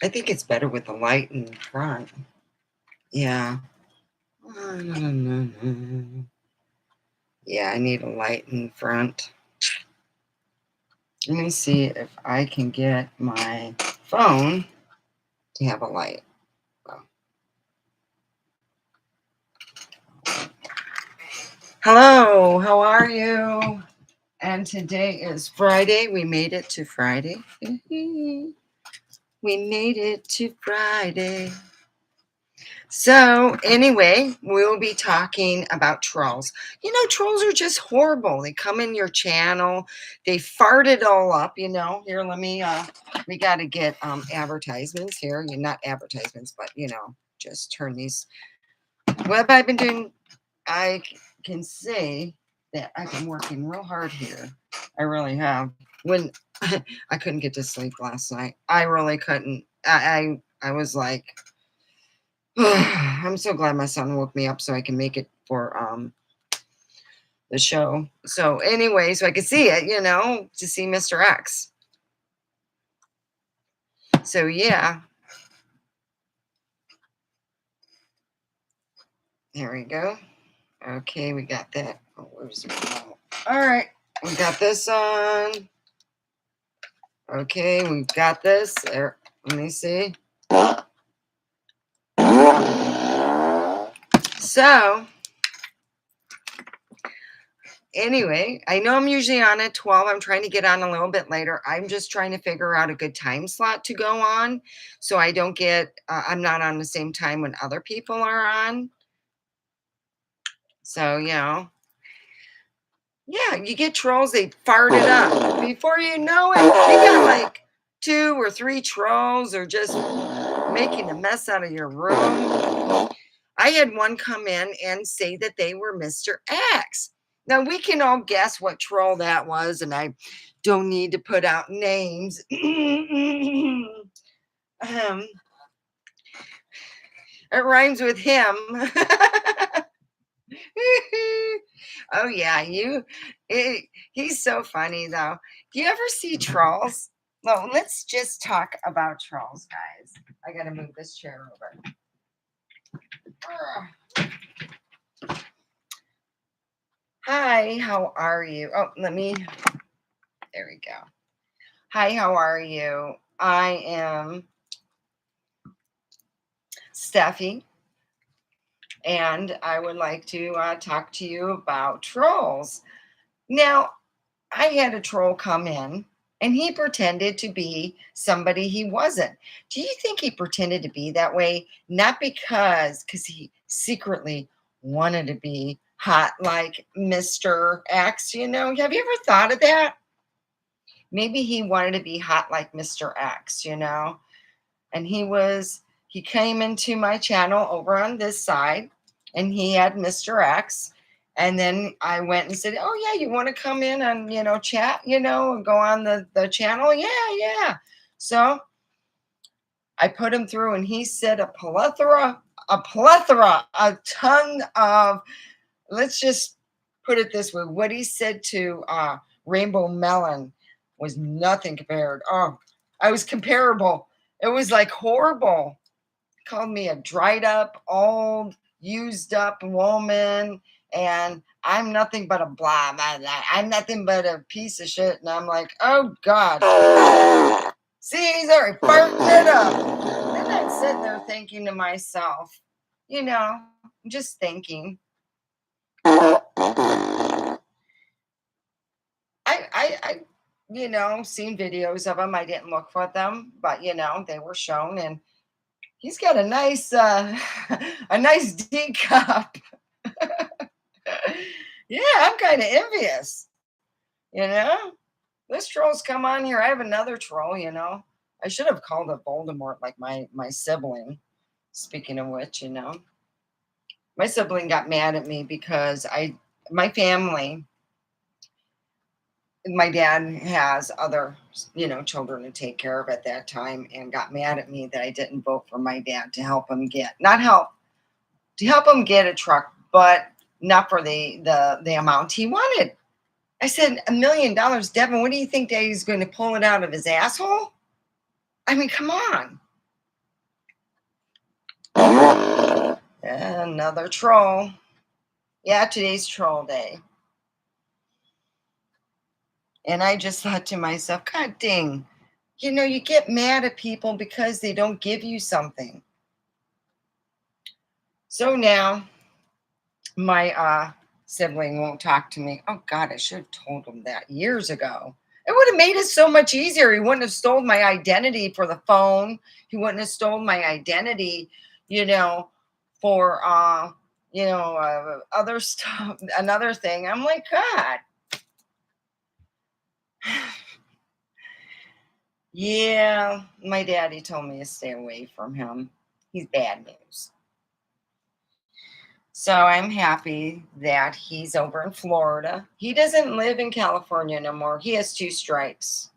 I think it's better with the light in front. Yeah. Yeah, I need a light in front. Let me see if I can get my phone to have a light. Hello, how are you? And today is Friday. We made it to Friday. We made it to Friday. So, anyway, we'll be talking about trolls. You know, trolls are just horrible. They come in your channel, they fart it all up. Here, let me, we got to get advertisements here. Not advertisements, but, just turn these. What have I been doing? I can say that I've been working real hard here. I really have. When I couldn't get to sleep last night, I really couldn't. I was like, I'm so glad my son woke me up so I can make it for the show. So anyway, so I could see it, to see Mr. X. So yeah. There we go. Okay, we got that. Oh, where's the remote? All right, we got this on. Okay, we got this. There. Let me see. So anyway, I know I'm usually on at 12. I'm trying to get on a little bit later. I'm just trying to figure out a good time slot to go on so I don't get, I'm not on the same time when other people are on. So, yeah, you get trolls, they fart it up. Before you know it, you got like 2 or 3 trolls or just making a mess out of your room. I had one come in and say that they were Mr. X. Now we can all guess what troll that was, and I don't need to put out names. um, it rhymes with him. Oh yeah, he's so funny though. Do you ever see trolls? Well, let's just talk about trolls, guys. I gotta move this chair over. Hi, how are you? Oh, there we go. Hi, how are you? I am Steffi, and I would like to talk to you about trolls. Now, I had a troll come in, and he pretended to be somebody he wasn't. Do you think he pretended to be that way? Not because he secretly wanted to be hot like Mr. X, Have you ever thought of that? Maybe he wanted to be hot like Mr. X, And he came into my channel over on this side and he had Mr. X. And then I went and said, oh yeah, you want to come in and, chat, and go on the channel? Yeah, yeah. So I put him through and he said a ton of, let's just put it this way. What he said to Rainbow Melon was nothing compared. Oh, I was comparable. It was like horrible. He called me a dried up, old, used up woman. And I'm nothing but a blah, blah, blah. I'm nothing but a piece of shit. And I'm like, oh God. See, he's already farting it up. Then I'm sitting there thinking to myself, just thinking. I seen videos of him. I didn't look for them, but they were shown, and he's got a nice, a nice D cup. Yeah, I'm kind of envious. This troll's come on here. I have another troll. I should have called it Voldemort, like my sibling. Speaking of which, my sibling got mad at me because my family. My dad has other, children to take care of at that time and got mad at me that I didn't vote for my dad to help him to help him get a truck, but not for the amount he wanted. I said, $1 million, Devin, what do you think Daddy's going to pull it out of his asshole? I mean, come on. another troll. Yeah, today's troll day. And I just thought to myself, God dang, you get mad at people because they don't give you something. So now my sibling won't talk to me. Oh God, I should have told him that years ago. It would have made it so much easier. He wouldn't have stolen my identity for the phone. He wouldn't have stolen my identity, you know, for other stuff. Another thing. I'm like, God. Yeah, my daddy told me to stay away from him. He's bad news. So I'm happy that he's over in Florida. He doesn't live in California no more. He has 2 strikes.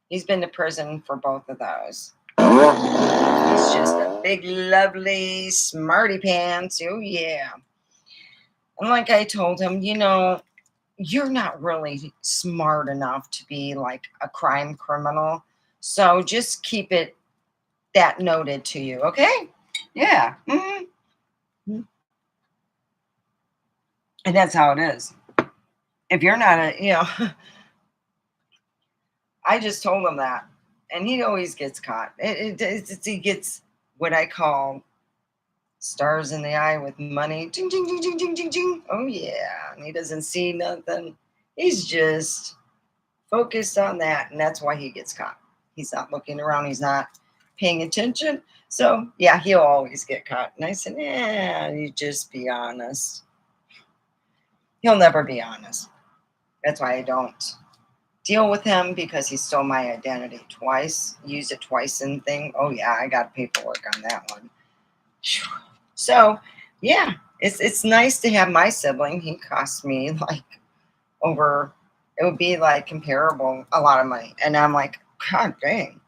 He's been to prison for both of those. He's just a big, lovely, smarty pants. Oh, yeah. And like I told him, you're not really smart enough to be like a crime criminal. So just keep that noted to you, okay? Yeah. And that's how it is. If you're not I just told him that, and he always gets caught. He gets what I call stars in the eye with money. Ching, ching, ching, ching, ching, ching, ching. Oh yeah, and he doesn't see nothing. He's just focused on that, and that's why he gets caught. He's not looking around. He's not paying attention. So yeah, he'll always get caught. And I said, yeah, you just be honest. He'll never be honest. That's why I don't deal with him, because he stole my identity twice, used it twice in thing. Oh yeah, I got paperwork on that one. So yeah, it's nice to have my sibling. He cost me like over, it would be like comparable, a lot of money. And I'm like, God dang.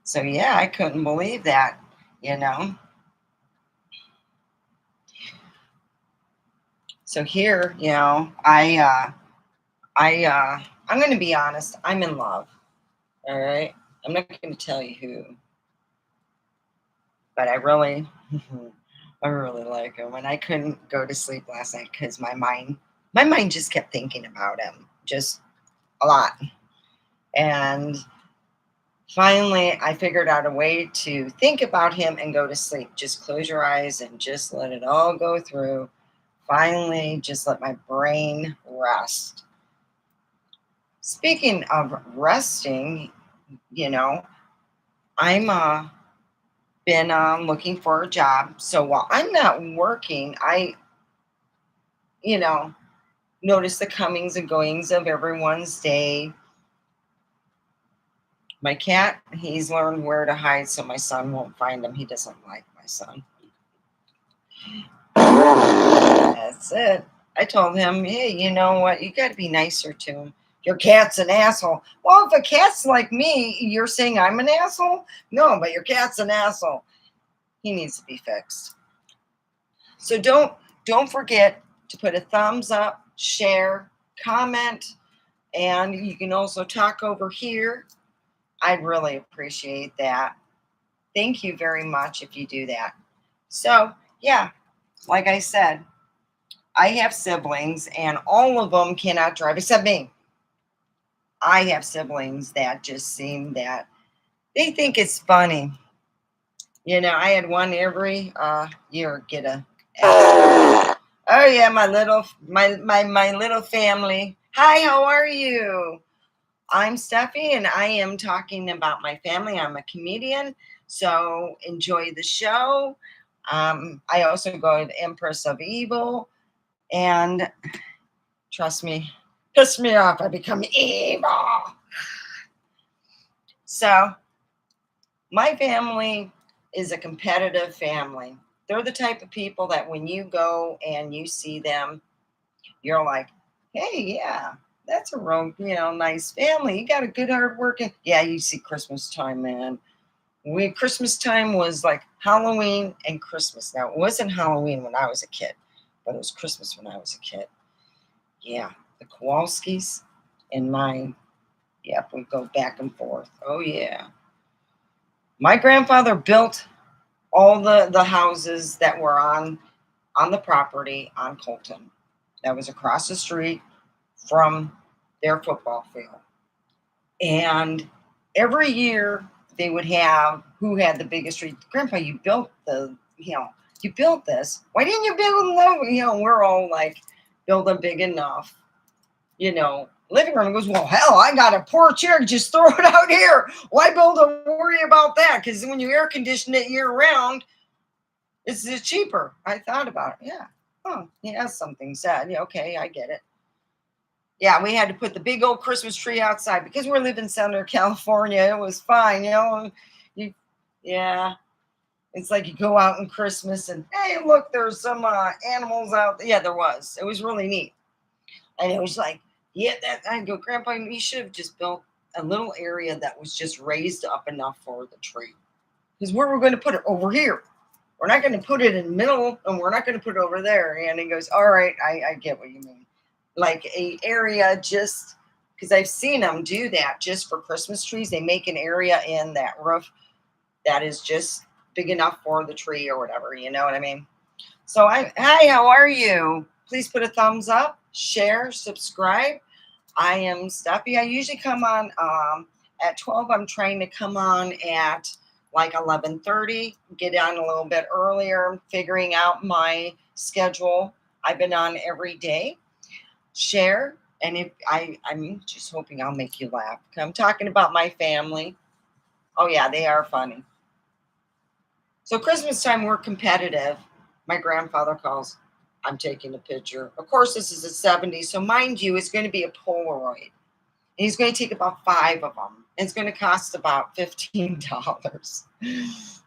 So yeah, I couldn't believe that, you know. So here, I'm gonna be honest, I'm in love. All right. I'm not gonna tell you who, but I really like him. And I couldn't go to sleep last night because my mind just kept thinking about him, just a lot. And finally, I figured out a way to think about him and go to sleep. Just close your eyes and just let it all go through. Finally, just let my brain rest. Speaking of resting, you know, I'm been looking for a job. So while I'm not working, I, you know, notice the comings and goings of everyone's day. My cat, he's learned where to hide so my son won't find him. He doesn't like my son. That's it. I told him, hey, you know what? You got to be nicer to him. Your cat's an asshole. Well, if a cat's like me, you're saying I'm an asshole? No, but your cat's an asshole. He needs to be fixed. So don't forget to put a thumbs up, share, comment, and you can also talk over here. I'd really appreciate that. Thank you very much if you do that. So, yeah, like I said, I have siblings and all of them cannot drive except me. I have siblings that just seem that they think it's funny. I had one every year get a oh yeah, my little family. Hi, how are you? I'm Steffi, and I am talking about my family. I'm a comedian, so enjoy the show. I also go to Empress of Evil, and trust me, piss me off, I become evil. So my family is a competitive family. They're the type of people that when you go and you see them, you're like, hey, yeah, that's a real, nice family. You got a good hard working. Yeah, you see Christmas time, man. Christmas time was like Halloween and Christmas. Now it wasn't Halloween when I was a kid, but it was Christmas when I was a kid. Yeah, the Kowalskis and my Yep, we go back and forth. Oh yeah. My grandfather built all the houses that were on the property on Colton. That was across the street from their football field. And every year they would have who had the biggest tree. Grandpa, you built you built this. Why didn't you build another? We're all like, build them big enough, living room. He goes, well, hell, I got a porch here. Just throw it out here. Why build a worry about that? Because when you air condition it year round, it's cheaper. I thought about it. Yeah. Oh, he has something said. Yeah, okay, I get it. Yeah, we had to put the big old Christmas tree outside because we're living in Southern California. It was fine. You, yeah, it's like you go out in Christmas and hey, look, there's some animals out there. Yeah, there was. It was really neat, and it was like, yeah, that I go, Grandpa, you should have just built a little area that was just raised up enough for the tree. Because where we're going to put it over here. We're not going to put it in the middle, and we're not going to put it over there. And he goes, all right, I get what you mean. Like a area just because I've seen them do that just for Christmas trees. They make an area in that roof that is just big enough for the tree or whatever. You know what I mean? So hi, how are you? Please put a thumbs up, share, subscribe. I am Steffi. I usually come on at 12. I'm trying to come on at like 11:30, get on a little bit earlier, figuring out my schedule. I've been on every day. Share, and if I'm just hoping I'll make you laugh. I'm talking about my family. Oh yeah, they are funny. So Christmas time, we're competitive. My grandfather calls. I'm taking a picture. Of course, this is the 70s, so mind you, it's going to be a Polaroid. And he's going to take about 5 of them. And it's going to cost about $15.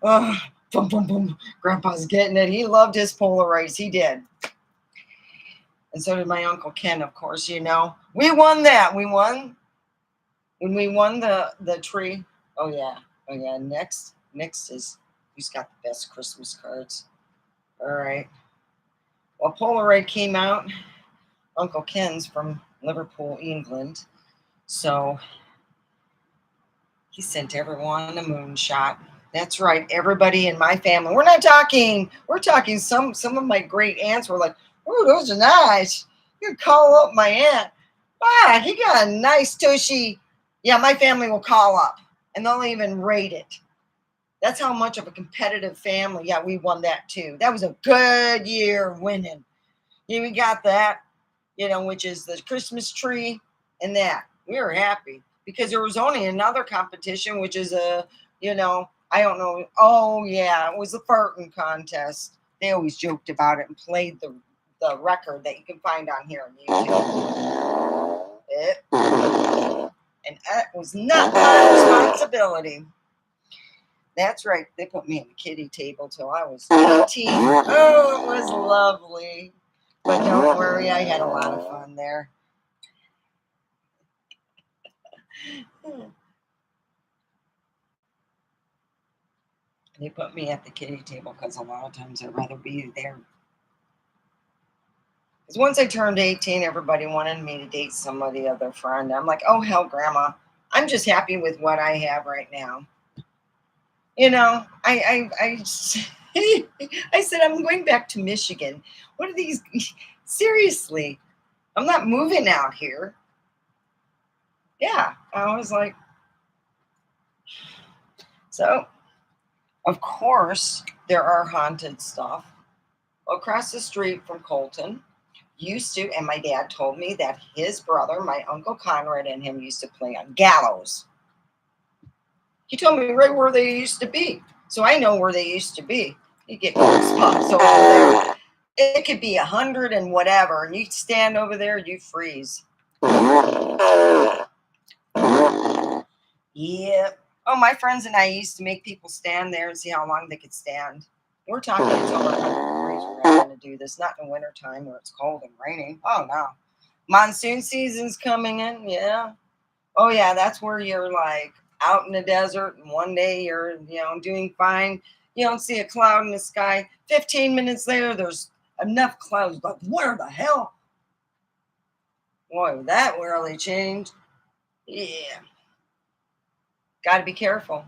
Oh, boom, boom, boom. Grandpa's getting it. He loved his Polaroids. He did. And so did my Uncle Ken, of course, We won that. We won. When we won the tree. Oh, yeah. Oh, yeah. Next is who's got the best Christmas cards. All right. Well, Polaroid came out. Uncle Ken's from Liverpool, England. So he sent everyone a moonshot. That's right. Everybody in my family. We're talking some of my great aunts were like, oh, those are nice. You can call up my aunt. Ah, he got a nice tushy. Yeah, my family will call up and they'll even rate it. That's how much of a competitive family. Yeah, we won that too. That was a good year winning. Yeah, we got that, which is the Christmas tree and that. We were happy because there was only another competition, which is I don't know. Oh, yeah, it was the farting contest. They always joked about it and played the record that you can find on here on YouTube. And that was not my responsibility. That's right. They put me on the kiddie table till I was 18. Oh, it was lovely. But don't worry, I had a lot of fun there. They put me at the kiddie table because a lot of times I'd rather be there. Because once I turned 18, everybody wanted me to date somebody other friend. I'm like, oh, hell, Grandma. I'm just happy with what I have right now. I I said, I'm going back to Michigan. What are these? Seriously, I'm not moving out here. Yeah, I was like, so, of course, there are haunted stuff across the street from Colton. Used to, and my dad told me that his brother, my Uncle Conrad, and him used to play on Gallows. He told me right where they used to be. So I know where they used to be. You get goosebumps over there. It could be 100 and whatever, and you stand over there, you freeze. Yep. Oh, my friends and I used to make people stand there and see how long they could stand. We're talking it's over 100 degrees. We're not going to do this. Not in the wintertime where it's cold and raining. Oh, no. Monsoon season's coming in. Yeah. Oh, yeah. That's where you're like out in the desert, and one day you're, doing fine. You don't see a cloud in the sky. 15 minutes later, there's enough clouds. But where the hell? Boy, that really changed. Yeah. Got to be careful.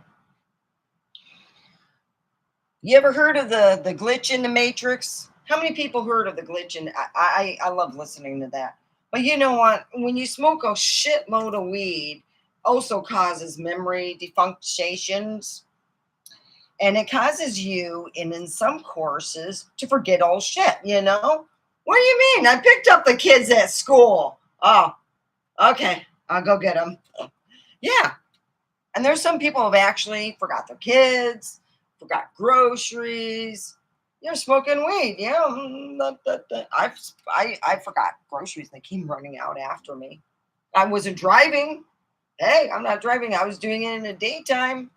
You ever heard of the glitch in the Matrix? How many people heard of the glitch in? I love listening to that. But you know what? When you smoke a shitload of weed, also causes memory defunctions, and it causes you, in some courses, to forget all shit. You know? What do you mean? I picked up the kids at school. Oh, okay. I'll go get them. Yeah. And there's some people who have actually forgot their kids, forgot groceries. You're smoking weed. Yeah. I forgot groceries. They came running out after me. I wasn't driving. Hey, I'm not driving. I was doing it in the daytime.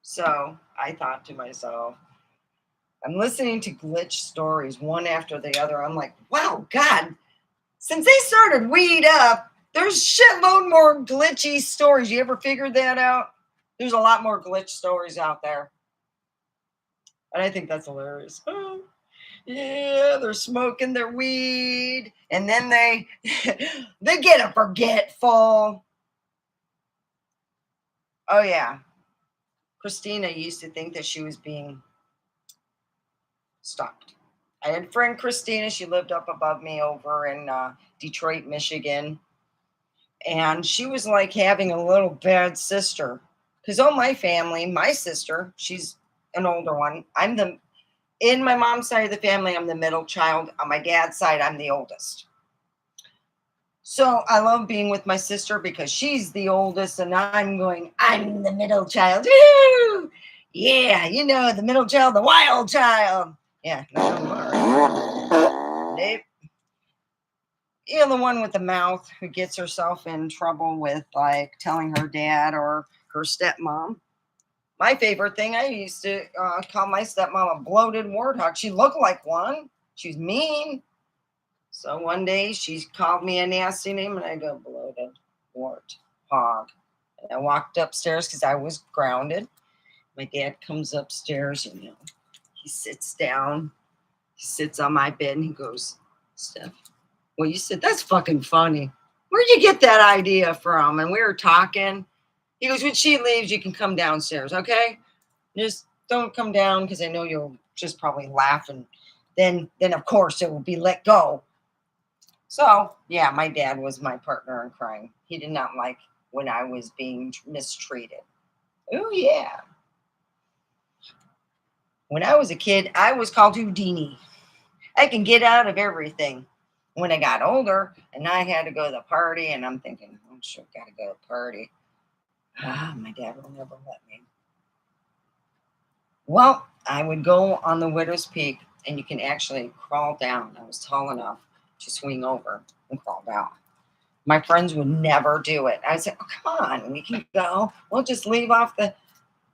So I thought to myself, I'm listening to glitch stories one after the other. I'm like, wow, God, since they started Weed Up, there's shitload more glitchy stories. You ever figured that out? There's a lot more glitch stories out there. And I think that's hilarious. Oh, yeah, they're smoking their weed and then they they get a forgetful. Oh yeah. Christina used to think that she was being stalked. I had a friend Christina, she lived up above me over in Detroit, Michigan. And she was like having a little bad sister. Because all my family, my sister, she's an older one. In my mom's side of the family, I'm the middle child. On my dad's side, I'm the oldest. So I love being with my sister because she's the oldest, and I'm the middle child. Woo! Yeah, the middle child, the wild child. Yeah, nope. The one with the mouth who gets herself in trouble with like telling her dad or her stepmom. My favorite thing, I used to call my stepmom a bloated warthog. She looked like one. She's mean. So one day she called me a nasty name and I go, bloated warthog. And I walked upstairs because I was grounded. My dad comes upstairs and he sits down. He sits on my bed and he goes, Steph, well, you said that's fucking funny. Where'd you get that idea from? And we were talking. He goes, when she leaves, you can come downstairs, okay? Just don't come down because I know you'll just probably laugh and then of course it will be let go. So yeah, my dad was my partner in crime. He did not like when I was being mistreated. Oh yeah. When I was a kid, I was called Houdini. I can get out of everything. When I got older and I had to go to the party, and I'm thinking, oh, sure, gotta go to the party. My dad will never let me. Well, I would go on the Widow's Peak, and you can actually crawl down. I was tall enough to swing over and crawl down. My friends would never do it. I said, oh, come on, we can go. We'll just leave off the.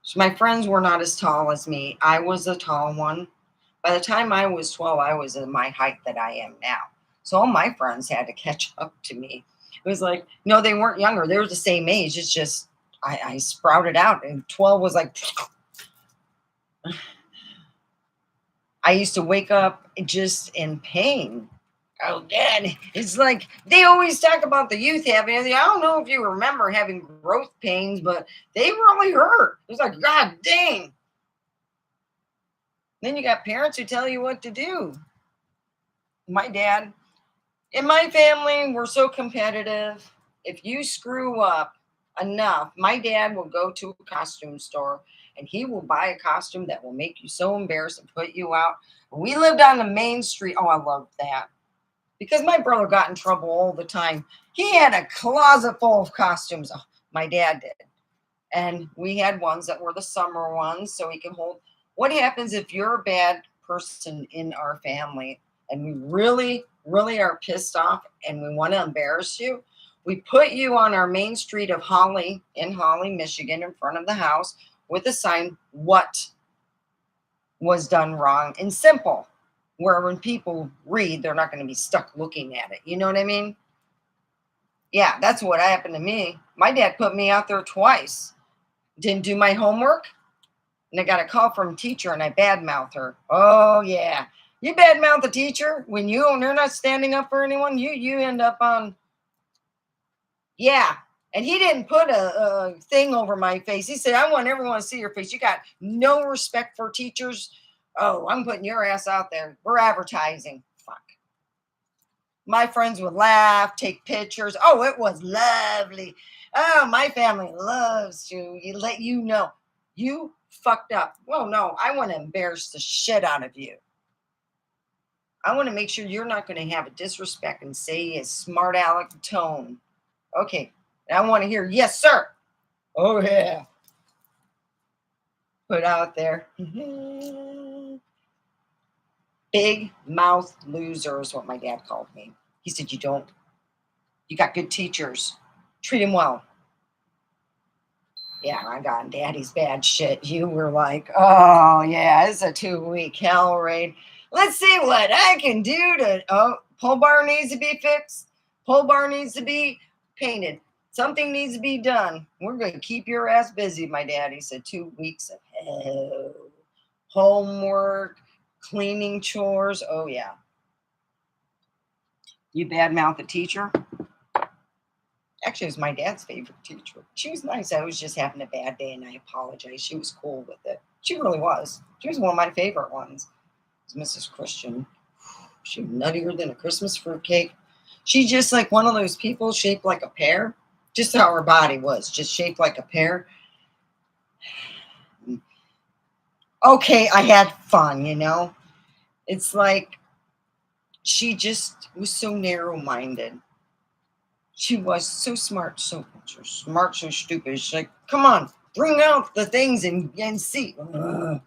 So my friends were not as tall as me. I was a tall one. By the time I was 12, I was in my height that I am now. So all my friends had to catch up to me. It was like, no, they weren't younger. They were the same age. It's just I sprouted out, and 12 was like, I used to wake up just in pain. Oh, Dad, it's like they always talk about the youth having. I don't know if you remember having growth pains, but they really hurt. It was like, God dang. Then you got parents who tell you what to do. My dad, in my family, we're so competitive. If you screw up enough, my dad will go to a costume store and he will buy a costume that will make you so embarrassed and put you out. We lived on the main street. Oh, I loved that because my brother got in trouble all the time. He had a closet full of costumes. Oh, my dad did. And we had ones that were the summer ones so he could hold. What happens if you're a bad person in our family and we really, really are pissed off and we want to embarrass you? We put you on our main street of Holly, in Holly, Michigan, in front of the house with a sign, what was done wrong, and simple, where when people read, they're not going to be stuck looking at it. You know what I mean? Yeah, that's what happened to me. My dad put me out there twice. Didn't do my homework, and I got a call from a teacher, and I badmouthed her. Oh yeah, you badmouth the teacher when you're not standing up for anyone. You end up on. Yeah. And he didn't put a thing over my face. He said, I want everyone to see your face. You got no respect for teachers. Oh, I'm putting your ass out there. We're advertising. Fuck. My friends would laugh, take pictures. Oh, it was lovely. Oh, my family loves to let you know you fucked up. Well, no, I want to embarrass the shit out of you. I want to make sure you're not going to have a disrespect and say a smart aleck tone. Okay. I want to hear, yes, sir. Oh, yeah. Put out there. Big mouth loser is what my dad called me. He said, you got good teachers. Treat them well. Yeah, I got daddy's bad shit. You were like, oh, yeah, it's a 2-week hell raid. Let's see what I can do to, pole bar needs to be fixed. Pole bar needs to be painted. Something needs to be done. We're going to keep your ass busy, my daddy said. 2 weeks of hell. Homework, cleaning chores. Oh, yeah. You badmouth a teacher? Actually, it was my dad's favorite teacher. She was nice. I was just having a bad day, and I apologize. She was cool with it. She really was. She was one of my favorite ones. It was Mrs. Christian. She was nuttier than a Christmas fruitcake. She's just like one of those people shaped like a pear. Just how her body was, just shaped like a pear. Okay, I had fun, It's like she just was so narrow-minded. She was so smart, so stupid. She's like, come on, bring out the things and see. Ugh.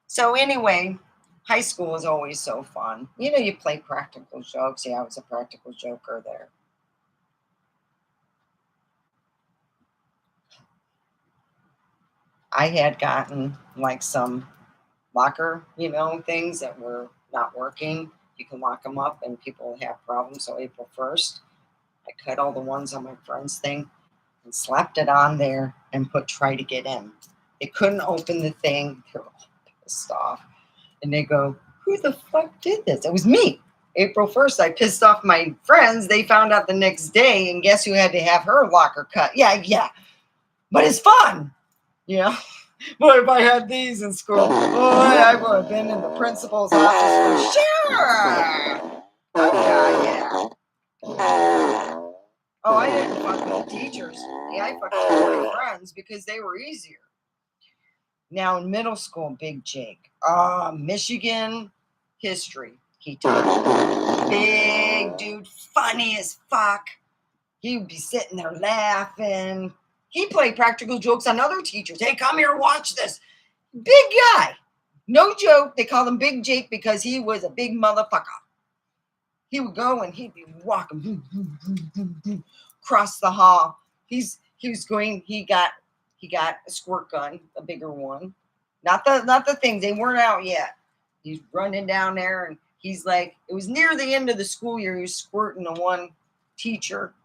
So anyway, high school was always so fun. You play practical jokes. Yeah, I was a practical joker there. I had gotten like some locker, things that were not working. You can lock them up and people have problems. So April 1st, I cut all the ones on my friend's thing and slapped it on there and put try to get in. They couldn't open the thing. They're all pissed off. And they go, who the fuck did this? It was me. April 1st, I pissed off my friends. They found out the next day, and guess who had to have her locker cut? Yeah. But it's fun. What if I had these in school? Boy, I would have been in the principal's office for sure. Oh, yeah. Oh, I didn't fuck with the teachers. Yeah, I fucked with my friends because they were easier. Now in middle school, Big Jake. Michigan history. He taught. Big dude, funny as fuck. He would be sitting there laughing. He played practical jokes on other teachers. Hey, come here, watch this. Big guy. No joke. They called him Big Jake because he was a big motherfucker. He would go and he'd be walking across the hall. He got a squirt gun, a bigger one. Not the things, they weren't out yet. He's running down there and he's like, it was near the end of the school year, he was squirting the one teacher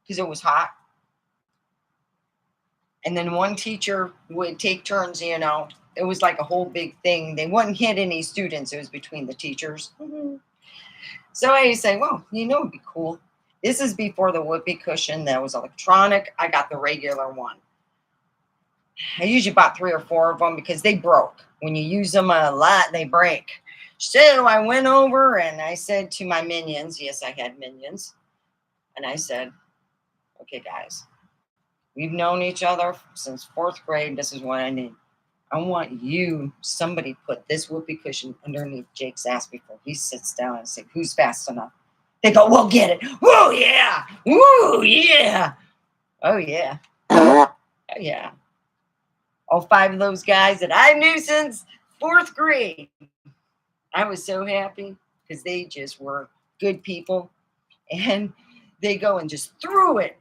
because it was hot. And then one teacher would take turns, It was like a whole big thing. They wouldn't hit any students. It was between the teachers. Mm-hmm. So I say, well, it'd be cool. This is before the whoopee cushion that was electronic. I got the regular one. I usually bought 3 or 4 of them because they broke. When you use them a lot, they break. So I went over and I said to my minions, yes, I had minions. And I said, okay, guys, we've known each other since 4th grade. This is what I need. I want somebody put this whoopee cushion underneath Jake's ass before he sits down and say, who's fast enough? They go, we'll get it. Whoa, yeah. Woo, yeah. Oh, yeah. Oh, yeah. All 5 of those guys that I knew since 4th grade. I was so happy because they just were good people. And they go and just threw it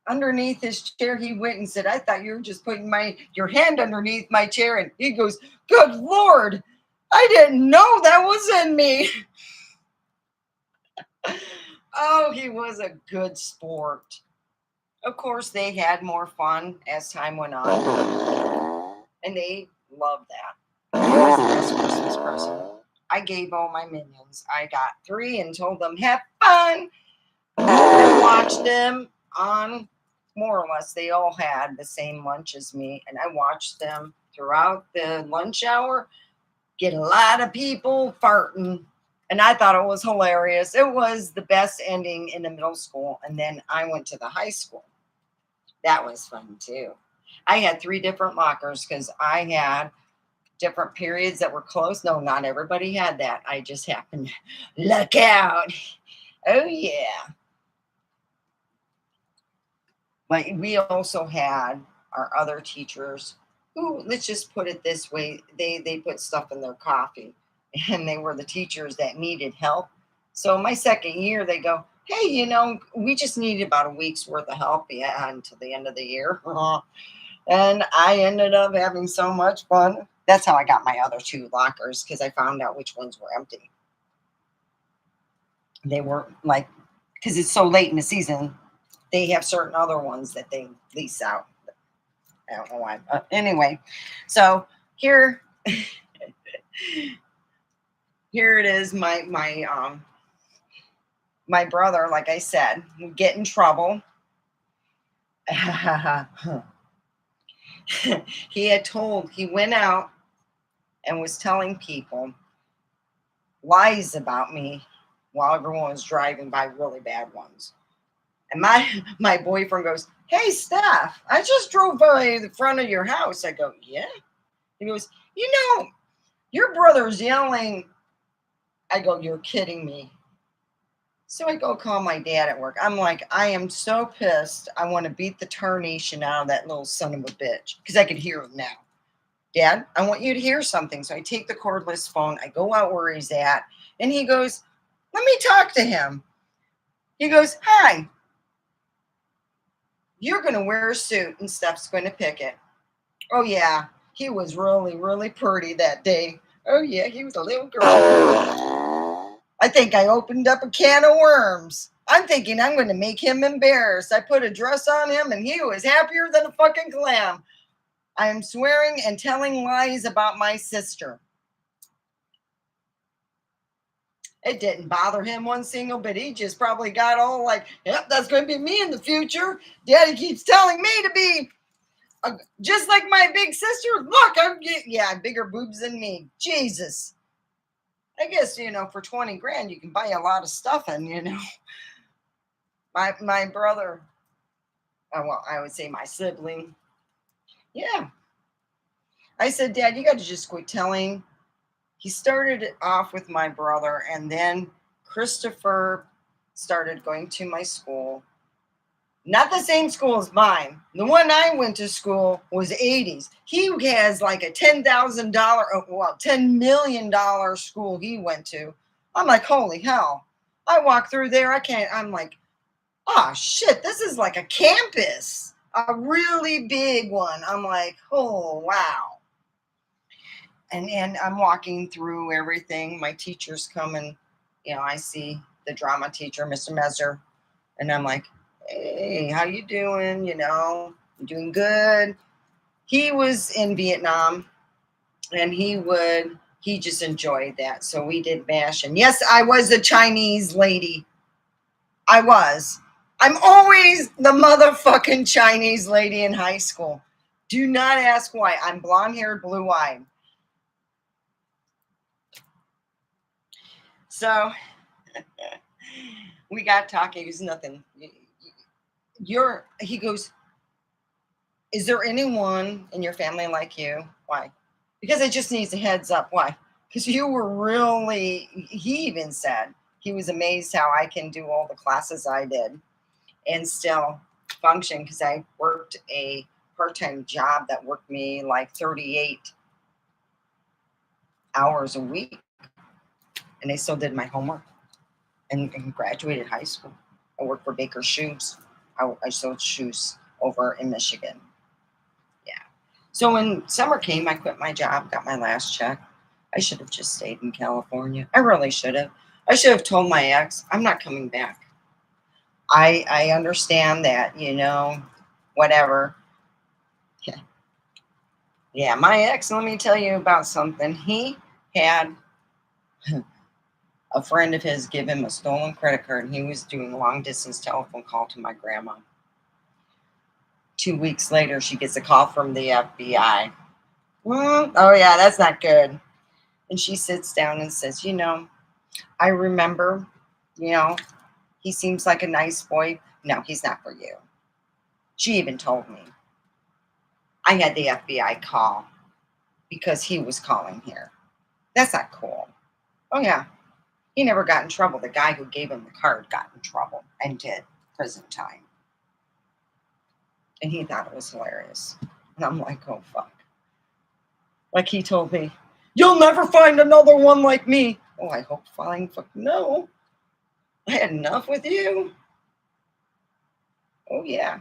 underneath his chair. He went and said, I thought you were just putting your hand underneath my chair. And he goes, good Lord, I didn't know that was in me. Oh, he was a good sport. Of course, they had more fun as time went on. And they loved that. It was the best Christmas present. I gave all my minions. I got 3 and told them, have fun. watched them on, more or less, they all had the same lunch as me. And I watched them throughout the lunch hour get a lot of people farting. And I thought it was hilarious. It was the best ending in the middle school. And then I went to the high school. That was fun too. I had 3 different lockers because I had different periods that were closed. No, not everybody had that. I just happened to luck out. Oh, yeah. But we also had our other teachers who, let's just put it this way, they put stuff in their coffee, and they were the teachers that needed help. So my second year, they go, hey, we just needed about a week's worth of help, yeah, until the end of the year. And I ended up having so much fun. That's how I got my other 2 lockers, because I found out which ones were empty. They weren't like, because it's so late in the season, they have certain other ones that they lease out. I don't know why. Anyway, so here, here it is. My brother, like I said, would get in trouble. He went out and was telling people lies about me while everyone was driving by, really bad ones. And my boyfriend goes, hey, Steph, I just drove by the front of your house. I go, yeah. He goes, your brother's yelling. I go, you're kidding me. So I go call my dad at work. I'm like, I am so pissed. I want to beat the tarnation out of that little son of a bitch, because I could hear him now. Dad, I want you to hear something. So I take the cordless phone. I go out where he's at. And he goes, let me talk to him. He goes, hi. You're going to wear a suit and Steph's going to pick it. Oh, yeah. He was really, really pretty that day. Oh, yeah. He was a little girl. I think I opened up a can of worms. I'm thinking I'm going to make him embarrassed. I put a dress on him and he was happier than a fucking clam. I am swearing and telling lies about my sister. It didn't bother him one single bit. He just probably got all like, yep, that's going to be me in the future. Daddy keeps telling me to be just like my big sister. Look, bigger boobs than me. Jesus. I guess, for 20 grand, you can buy a lot of stuff. And, my brother, well, I would say my sibling. Yeah. I said, Dad, you got to just quit telling. He started off with my brother, and then Christopher started going to my school. Not the same school as mine. The one I went to school was 80s. He has like a $10,000, $10 million school he went to. I'm like, holy hell. I walk through there. I'm like, oh shit, this is like a campus. A really big one. I'm like, oh, wow. And I'm walking through everything. My teachers come and, I see the drama teacher, Mr. Messer, and I'm like, hey, how you doing? You doing good? He was in Vietnam, and he just enjoyed that. So we did MASH. And yes, I was a Chinese lady. I was. I'm always the motherfucking Chinese lady in high school. Do not ask why. I'm blonde-haired, blue-eyed. So we got talking. It's nothing. He goes, is there anyone in your family like you? Why? Because it just needs a heads up. Why? Because you were really, he even said he was amazed how I can do all the classes I did and still function, because I worked a part-time job that worked me like 38 hours a week. And I still did my homework and graduated high school. I worked for Baker Shoes. I sold shoes over in Michigan. Yeah. So when summer came, I quit my job, got my last check. I should have just stayed in California. I really should have. I should have told my ex, I'm not coming back. I understand that, whatever. Yeah. Yeah, my ex, let me tell you about something. He had A friend of his gave him a stolen credit card, and he was doing a long distance telephone call to my grandma. 2 weeks later, she gets a call from the FBI. Oh, yeah, that's not good. And she sits down and says, I remember, you know, he seems like a nice boy. No, he's not for you. She even told me. I had the FBI call because he was calling here. That's not cool. Oh, yeah. He never got in trouble. The guy who gave him the card got in trouble and did prison time. And he thought it was hilarious. And I'm like, oh, fuck. Like he told me, you'll never find another one like me. Oh, I hope fine. Fuck no. I had enough with you. Oh, yeah.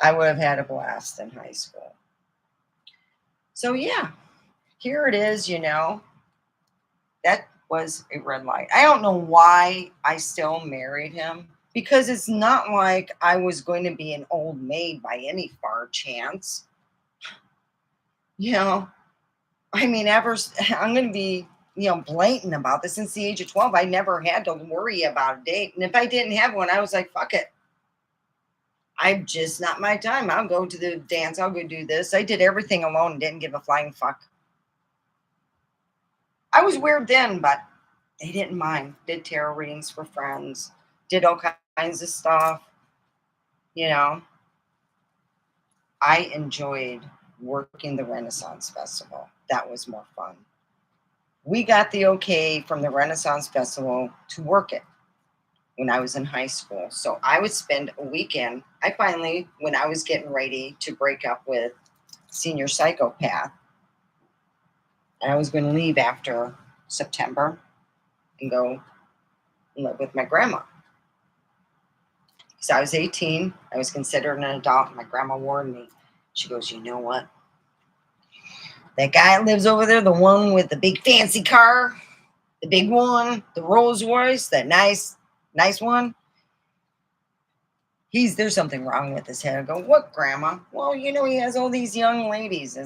I would have had a blast in high school. So, yeah, here it is, That was a red light. I don't know why I still married him because it's not like I was going to be an old maid by any far chance. I mean, I'm going to be, blatant about this. Since the age of 12, I never had to worry about a date. And if I didn't have one, I was like, fuck it. I'm just not my time. I'll go to the dance. I'll go do this. I did everything alone and didn't give a flying fuck. I was weird then, but they didn't mind. Did tarot readings for friends. Did all kinds of stuff. I enjoyed working the Renaissance Festival. That was more fun. We got the okay from the Renaissance Festival to work it when I was in high school. So I would spend a weekend. When I was getting ready to break up with Senior Psychopath, and I was going to leave after September and go live with my grandma. Because I was 18, I was considered an adult, and my grandma warned me. She goes, you know what? That guy lives over there, the one with the big fancy car, the big one, the Rolls Royce, that nice one. There's something wrong with his head. I go, what, Grandma? Well, he has all these young ladies.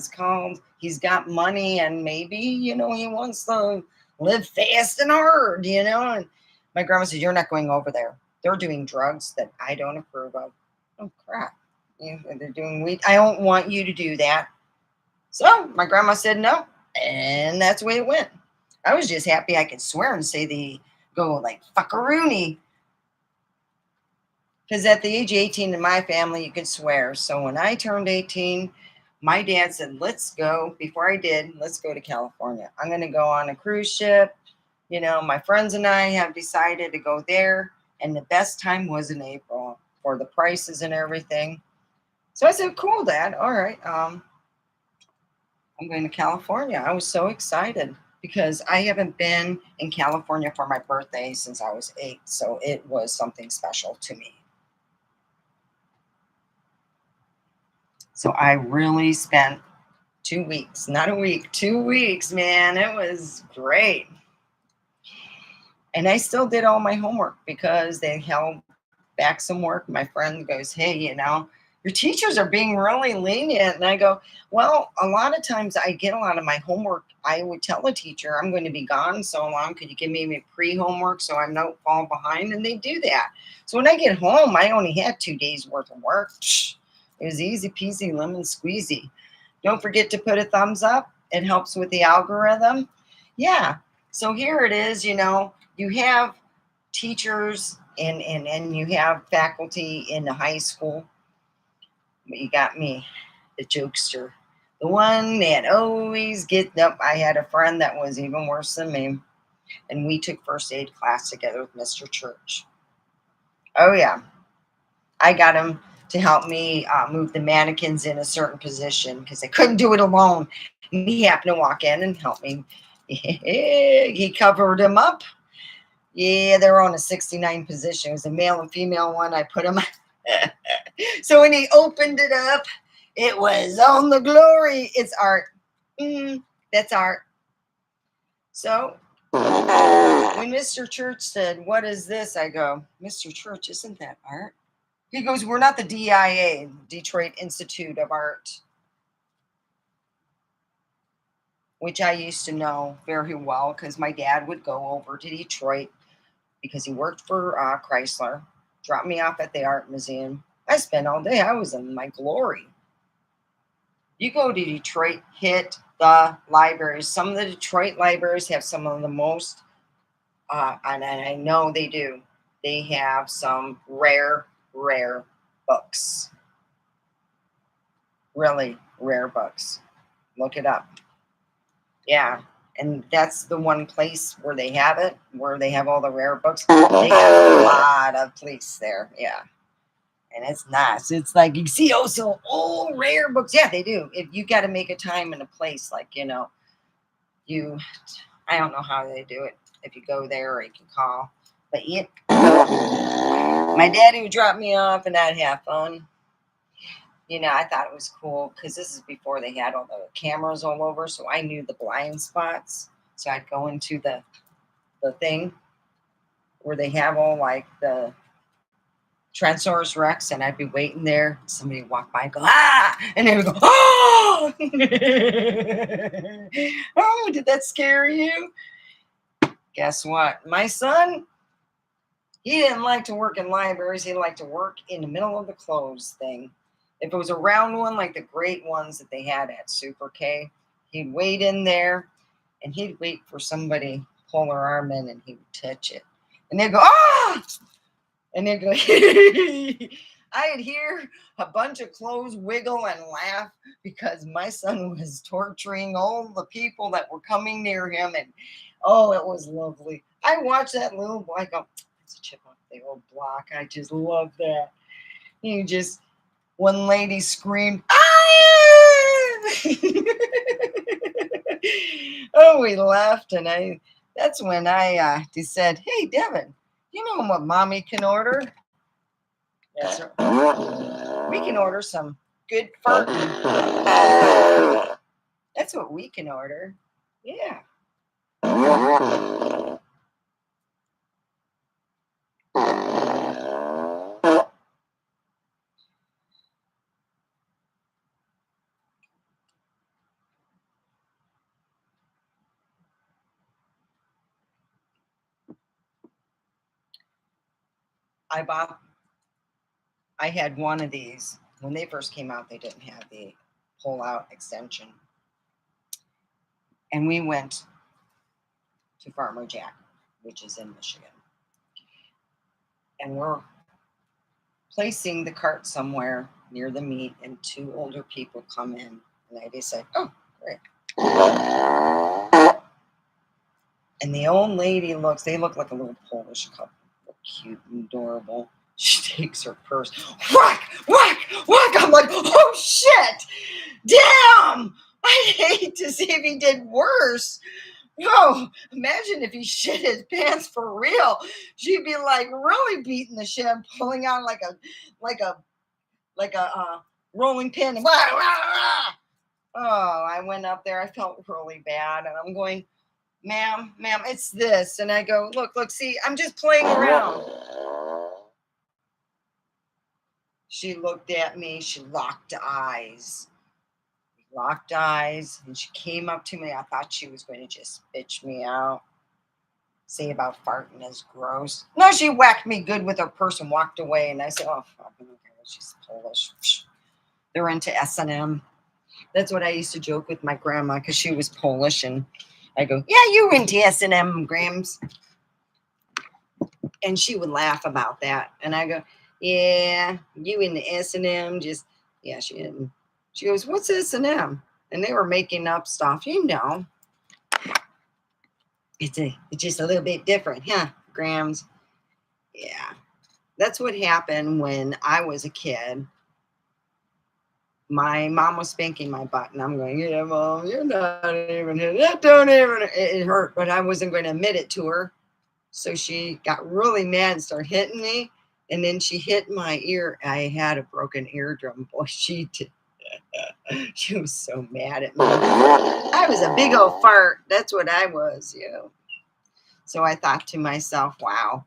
He's got money, and maybe, he wants to live fast and hard, And my grandma said, you're not going over there. They're doing drugs that I don't approve of. Oh, crap. They're doing weed. I don't want you to do that. So my grandma said no, and that's the way it went. I was just happy I could swear and say go like fuckaroonie. Because at the age of 18 in my family, you could swear. So when I turned 18, my dad said, let's go. Before I did, let's go to California. I'm going to go on a cruise ship. My friends and I have decided to go there. And the best time was in April for the prices and everything. So I said, cool, Dad. All right. I'm going to California. I was so excited because I haven't been in California for my birthday since I was 8. So it was something special to me. So I really spent 2 weeks, not a week, 2 weeks, man. It was great. And I still did all my homework because they held back some work. My friend goes, hey, your teachers are being really lenient. And I go, well, a lot of times I get a lot of my homework. I would tell a teacher, I'm going to be gone so long. Could you give me pre-homework so I don't fall behind? And they do that. So when I get home, I only had 2 days worth of work. It was easy peasy, lemon squeezy. Don't forget to put a thumbs up. It helps with the algorithm. Yeah. So here it is, you have teachers and you have faculty in the high school. But you got me, the jokester, the one that always gets up. I had a friend that was even worse than me, and we took first aid class together with Mr. Church. Oh, yeah. I got him to help me move the mannequins in a certain position because I couldn't do it alone. And he happened to walk in and help me. He covered him up. Yeah, they were on a 69 position. It was a male and female one. I put them. So when he opened it up, it was on the glory. It's art. That's art. So when Mr. Church said, what is this? I go, Mr. Church, isn't that art? He goes, we're not the DIA, Detroit Institute of Art. which I used to know very well because my dad would go over to Detroit because he worked for Chrysler, drop me off at the art museum. I spent all day. I was in my glory. You go to Detroit, hit the libraries. Some of the Detroit libraries have some of the most, and I know they do. They have some rare books. Really rare books. Look it up. Yeah. And that's the one place where they have it, where they have all the rare books. They have a lot of police there. Yeah. And it's nice. It's like you see also all rare books. Yeah, they do. If you got to make a time and a place, like you, I don't know how they do it. If you go there, or you can call. But yeah, my daddy would drop me off, and I'd have fun. I thought it was cool because this is before they had all the cameras all over, so I knew the blind spots. So I'd go into the thing where they have all like the Tyrannosaurus Rex, and I'd be waiting there. Somebody would walk by and go, ah! And they would go, oh! Oh, did that scare you? Guess what? My son, he didn't like to work in libraries. He liked to work in the middle of the clothes thing. If it was a round one, like the great ones that they had at Super K, he'd wait in there and he'd wait for somebody to pull their arm in and he would touch it. And they'd go, ah! And they'd go, I'd hear a bunch of clothes wiggle and laugh because my son was torturing all the people that were coming near him. And oh, it was lovely. I watched that little boy. I go, it's a chip off the old block. I just love that. You just, one lady screamed, ah! Oh, we laughed. And that's when I said, hey, Devin, you know what mommy can order? Yes, sir. We can order some good farting. That's what we can order. Yeah. I had one of these. When they first came out, they didn't have the pull-out extension. And we went to Farmer Jack, which is in Michigan. And we're placing the cart somewhere near the meat, and two older people come in. And I just said, oh, great. And the old lady they look like a little Polish couple. They're cute and adorable. She takes her purse, whack, whack, whack. I'm like, oh shit, damn. I'd hate to see if he did worse. Oh, imagine if he shit his pants for real. She'd be like really beating the shit, pulling out like a rolling pin. Oh, I went up there. I felt really bad, and I'm going, ma'am, it's this. And I go, look, see, I'm just playing around. She looked at me. She locked eyes, and she came up to me. I thought she was going to just bitch me out, say about farting is gross. No, she whacked me good with her purse and walked away. And I said, oh, fucking okay, she's Polish. They're into S&M. That's what I used to joke with my grandma because she was Polish. And I go, yeah, you into S&M, Grams. And she would laugh about that. And I go, yeah, you in the S&M, just, yeah, she didn't. She goes, what's S&M? And they were making up stuff, It's just a little bit different, huh, Grams? Yeah. That's what happened when I was a kid. My mom was spanking my butt, and I'm going, yeah, Mom, you're not even hit. That don't even, it hurt, but I wasn't going to admit it to her. So she got really mad and started hitting me. And then she hit my ear. I had a broken eardrum. Boy, she did. She was so mad at me. I was a big old fart. That's what I was, So I thought to myself, wow.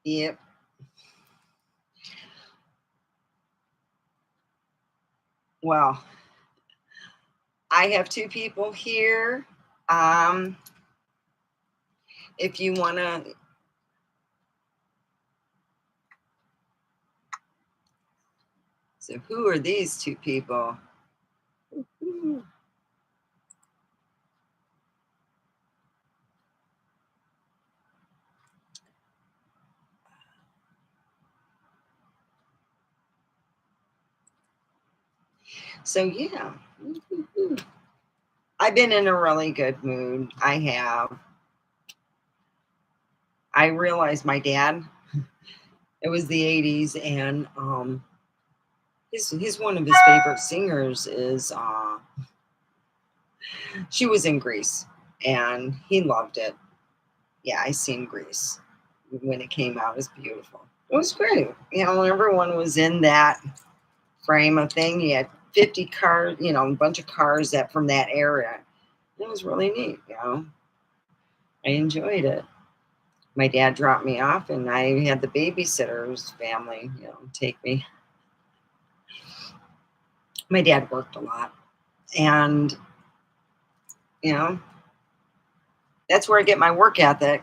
Yep. Well, I have two people here. Um, if you want to, so who are these two people? So yeah, I've been in a really good mood. I have. I realized my dad. It was the '80s, and his one of his favorite singers is she was in Grease, and he loved it. Yeah, I seen Grease when it came out. It was beautiful. It was great. Everyone was in that frame of thing. You had 50 cars, a bunch of cars that from that era. It was really neat. I enjoyed it. My dad dropped me off, and I had the babysitter's family, take me. My dad worked a lot, and you know, that's where I get my work ethic.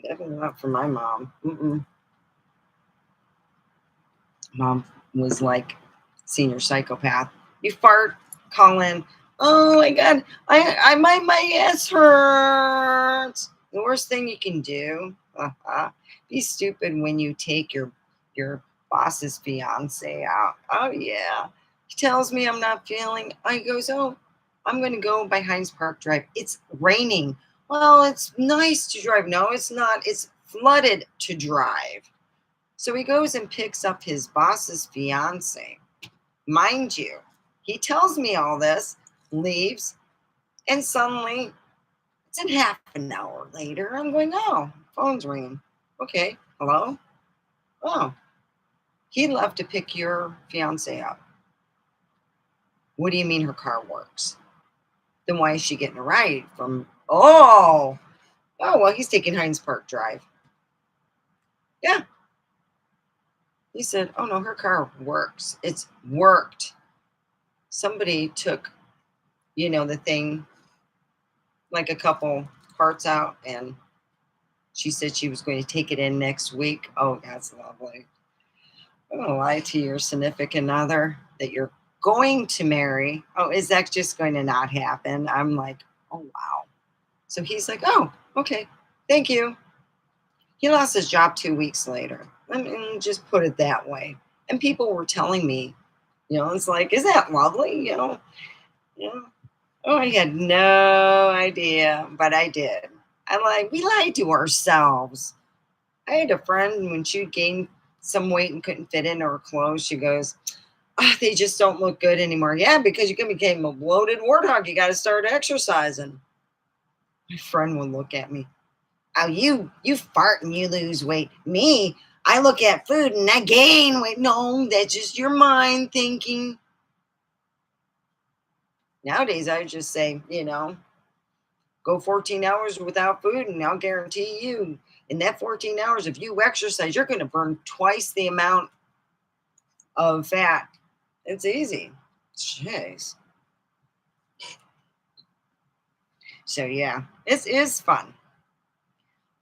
Definitely not from my mom. Mm-mm. Mom was like senior psychopath. You fart, call in. Oh my god, my ass hurts. The worst thing you can do. Be stupid when you take your boss's fiance out. Oh yeah, he tells me I'm not feeling. I goes, oh, I'm going to go by Hines Park Drive. It's raining. Well, it's nice to drive. No, it's not. It's flooded to drive. So he goes and picks up his boss's fiance. Mind you, he tells me all this, leaves, and suddenly it's in half an hour later. I'm going, oh, phone's ringing. Okay, hello? Oh, he left to pick your fiance up. What do you mean her car works? Then why is she getting a ride from? Oh, well, he's taking Hines Park Drive. Yeah. He said, oh no, her car works. It's worked. Somebody took, the thing, like a couple parts out, and she said she was going to take it in next week. Oh, that's lovely. I'm going to lie to your significant other that you're going to marry. Oh, is that just going to not happen? I'm like, oh, wow. So he's like, oh, okay. Thank you. He lost his job 2 weeks later. I mean, just put it that way. And people were telling me, it's like, is that lovely? You know, oh, I had no idea, but I did. We lied to ourselves. I had a friend when she gained some weight and couldn't fit in her clothes. She goes, oh, they just don't look good anymore. Yeah, because you became a bloated warthog. You got to start exercising. My friend would look at me. Oh, you fart and you lose weight. Me, I look at food and I gain weight. No, that's just your mind thinking. Nowadays, I just say, go 14 hours without food, and I'll guarantee you, in that 14 hours, if you exercise, you're going to burn twice the amount of fat. It's easy. Jeez. So, yeah, it is fun.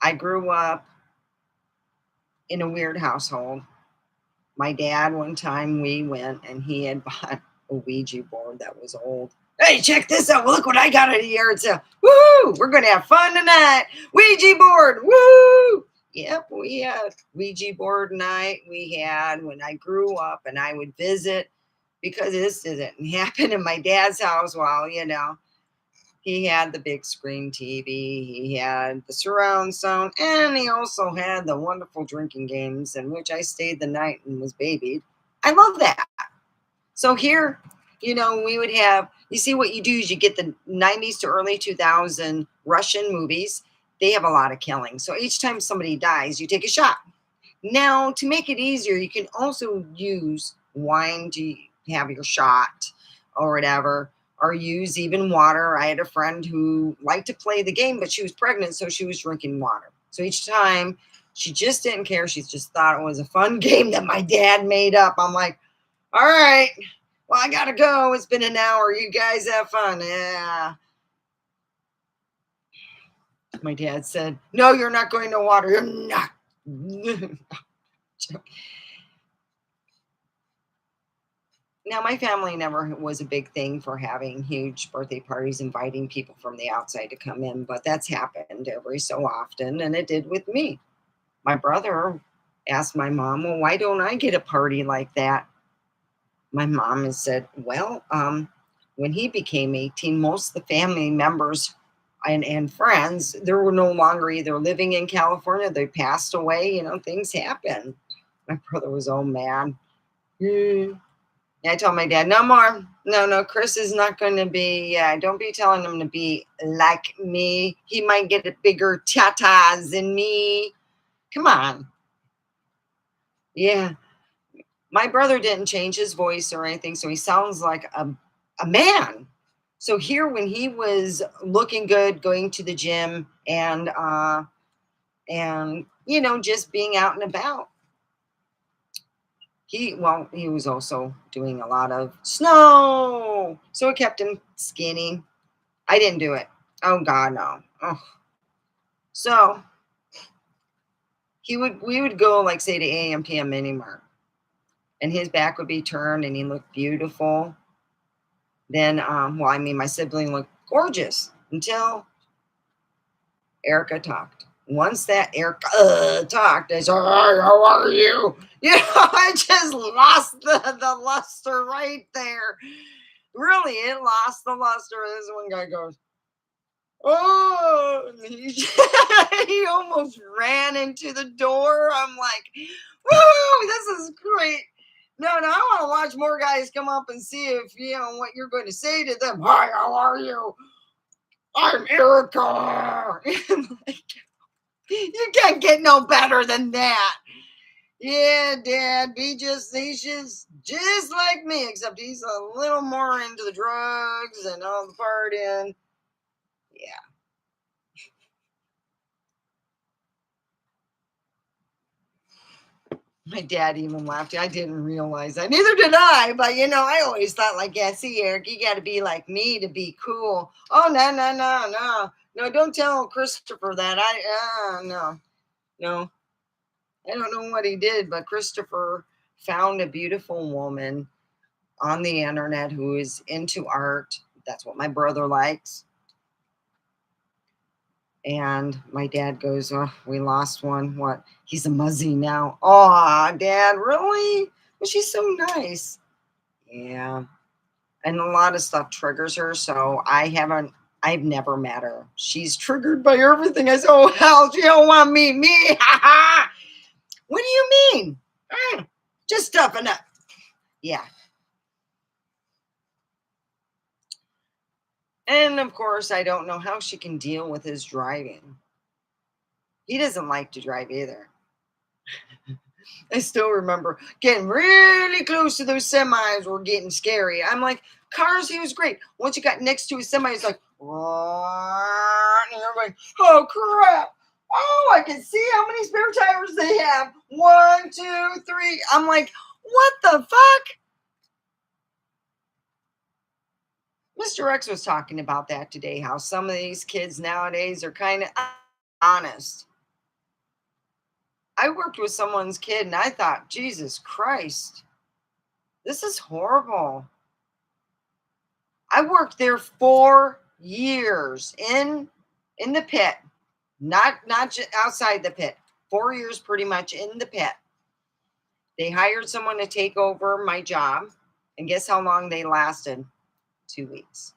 I grew up in a weird household. My dad, one time we went and he had bought a Ouija board that was old. Hey, check this out. Look what I got at a yard sale. Woo! We're going to have fun tonight. Ouija board. Woo! Yep, we had Ouija board night. We had when I grew up, and I would visit because this didn't happen in my dad's house. Well, he had the big screen TV, he had the surround sound, and he also had the wonderful drinking games in which I stayed the night and was babied. I love that. So here, we would have, you see what you do is you get the 90s to early 2000 Russian movies. They have a lot of killing. So each time somebody dies, you take a shot. Now, to make it easier, you can also use wine to have your shot or whatever, or use even water. I had a friend who liked to play the game, but she was pregnant, so she was drinking water. So each time she just didn't care. She just thought it was a fun game that my dad made up. I'm like, all right, Well, I gotta go. It's been an hour. You guys have fun. Yeah. My dad said, no, you're not going to water. You're not. Now, my family never was a big thing for having huge birthday parties, inviting people from the outside to come in, but that's happened every so often, and it did with me. My brother asked my mom, well, why don't I get a party like that? My mom has said, well, when he became 18, most of the family members and friends, they were no longer either living in California, they passed away, things happen. My brother was all mad. Hmm. I told my dad, no more. No, no, Chris is not going to be, don't be telling him to be like me. He might get a bigger tatas than me. Come on. Yeah. My brother didn't change his voice or anything, so he sounds like a man. So here, when he was looking good, going to the gym and just being out and about, he was also doing a lot of snow, so it kept him skinny. I didn't do it. Oh God, no. Oh. So we would go, like, say, to AMPM Mini Mart, and his back would be turned and he looked beautiful. Then well, I mean, my sibling looked gorgeous until Erica talked. Once that Erica talked, I said, "Hi, how are you?" I just lost the luster right there. Really, it lost the luster. This one guy goes, oh, and he almost ran into the door. I'm like, woo, this is great. No, no, I want to watch more guys come up and see if what you're going to say to them. Hi, how are you? I'm Erica. Like, you can't get no better than that. Yeah, Dad, he's just like me, except he's a little more into the drugs and all the partying. Yeah. My dad even laughed. I didn't realize that. Neither did I. But I always thought, like, yeah, see, Eric, you got to be like me to be cool. Oh, no, no, no, no, no! Don't tell Christopher that. No, no. I don't know what he did, but Christopher found a beautiful woman on the internet who is into art. That's what my brother likes. And my dad goes, oh, we lost one. What? He's a muzzy now. Oh, Dad, really? Well, she's so nice. Yeah. And a lot of stuff triggers her. So I've never met her. She's triggered by everything. I said, oh, hell, she don't want me. Me. Ha ha. What do you mean? Just stuffing up. Yeah. And of course, I don't know how she can deal with his driving. He doesn't like to drive either. I still remember getting really close to those semis were getting scary. I'm like, cars, he was great. Once you got next to a semi, it's like, and you're like, oh crap. Oh, I can see how many spare tires they have. 1, 2, 3. I'm like, what the fuck? Mr. X was talking about that today, how some of these kids nowadays are kind of honest. I worked with someone's kid and I thought, Jesus Christ, this is horrible. I worked there 4 years in the pit, not just outside the pit. 4 years pretty much in the pit. They hired someone to take over my job, and guess how long they lasted? 2 weeks.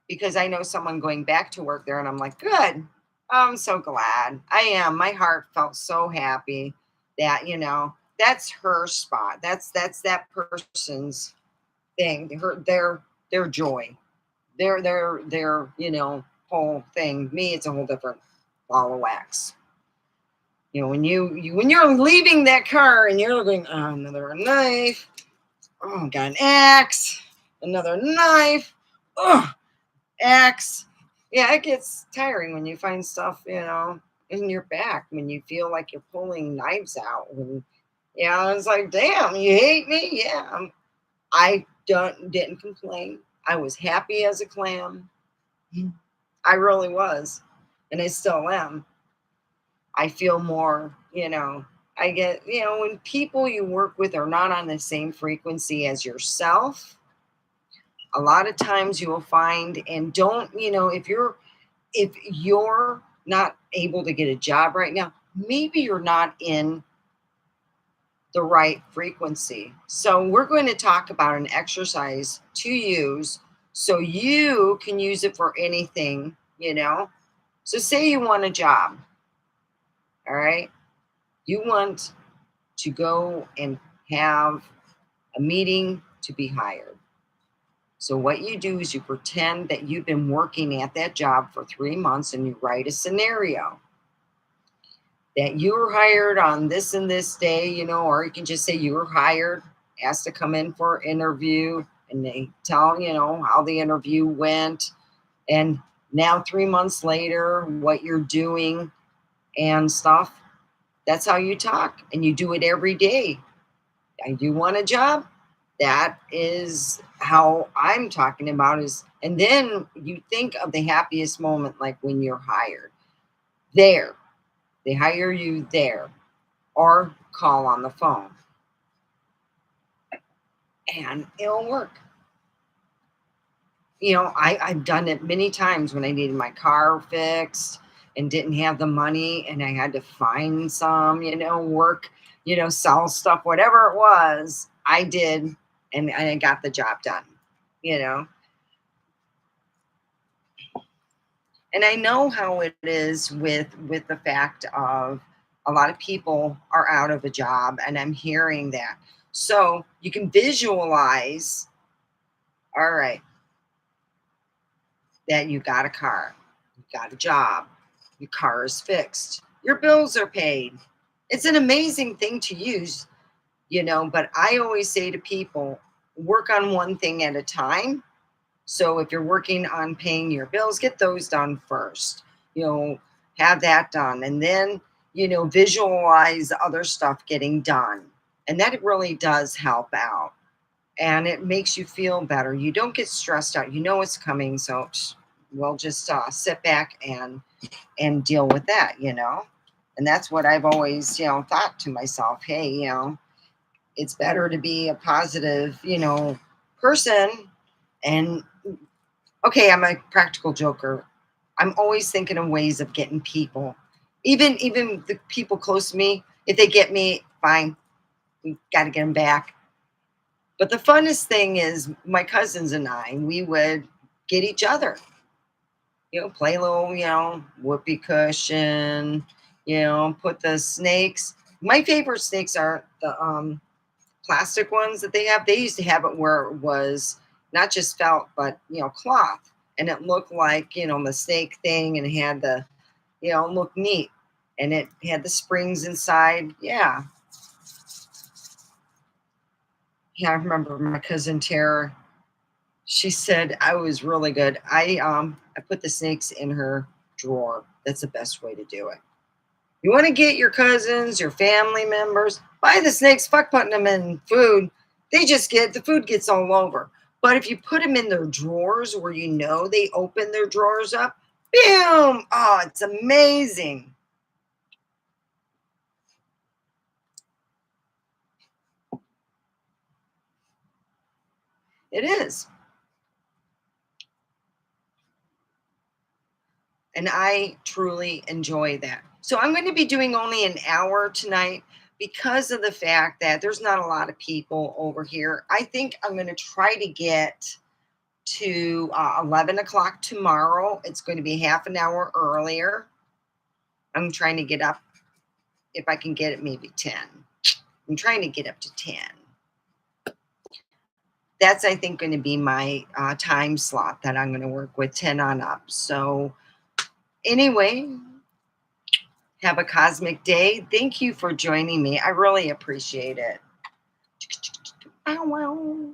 Because I know someone going back to work there, and I'm like, good. I'm so glad. I am. My heart felt so happy that that's her spot. That's that person's thing. Their joy. Their whole thing. Me, it's a whole different ball of wax. When you're leaving that car and you're looking, oh, another knife. Oh, got an axe. Another knife. Oh, axe. Yeah, it gets tiring when you find stuff, in your back, when you feel like you're pulling knives out. It's like, damn, you hate me? Yeah. I didn't complain. I was happy as a clam. I really was, and I still am. I feel more, I get, when people you work with are not on the same frequency as yourself, a lot of times you will find, and don't, if you're not able to get a job right now, maybe you're not in the right frequency. So we're going to talk about an exercise to use so you can use it for anything. So say you want a job, all right? You want to go and have a meeting to be hired. So what you do is you pretend that you've been working at that job for 3 months and you write a scenario that you were hired on this and this day, or you can just say you were hired, asked to come in for an interview, and they tell, how the interview went. And now 3 months later, what you're doing and stuff. That's how you talk. And you do it every day. I do want a job. That is how I'm talking about is, and then you think of the happiest moment, like when you're hired there, they hire you there, or call on the phone, and it'll work. I've done it many times when I needed my car fixed and didn't have the money and I had to find some, work, sell stuff, whatever it was, I did, and I got the job done, you know. And I know how it is with the fact of a lot of people are out of a job, and I'm hearing that. So you can visualize, all right, that you got a car, you got a job, your car is fixed, your bills are paid. It's an amazing thing to use, but I always say to people, work on one thing at a time. So if you're working on paying your bills, get those done first. You know, have that done. And then, visualize other stuff getting done. And that really does help out. And it makes you feel better. You don't get stressed out. You know it's coming. So we'll just sit back and deal with that. And that's what I've always, thought to myself, hey, it's better to be a positive, person. And okay, I'm a practical joker. I'm always thinking of ways of getting people, even the people close to me. If they get me, fine, we got to get them back. But the funnest thing is my cousins and I, we would get each other, play a little, whoopee cushion, put the snakes. My favorite snakes are the plastic ones that they have. They used to have it where it was not just felt, but, cloth. And it looked like, the snake thing, and it had the, looked neat. And it had the springs inside. Yeah. Yeah, I remember my cousin Tara. She said I was really good. I put the snakes in her drawer. That's the best way to do it. You want to get your cousins, your family members, buy the snakes, fuck putting them in food. The food gets all over. But if you put them in their drawers where they open their drawers up, boom! Oh, it's amazing. It is. And I truly enjoy that. So I'm going to be doing only an hour tonight because of the fact that there's not a lot of people over here. I think I'm going to try to get to 11 o'clock tomorrow. It's going to be half an hour earlier. I'm trying to get up, if I can get it, maybe 10. I'm trying to get up to 10. That's, I think, going to be my time slot that I'm going to work with, 10 on up. So anyway, have a cosmic day. Thank you for joining me. I really appreciate it. Ow, ow.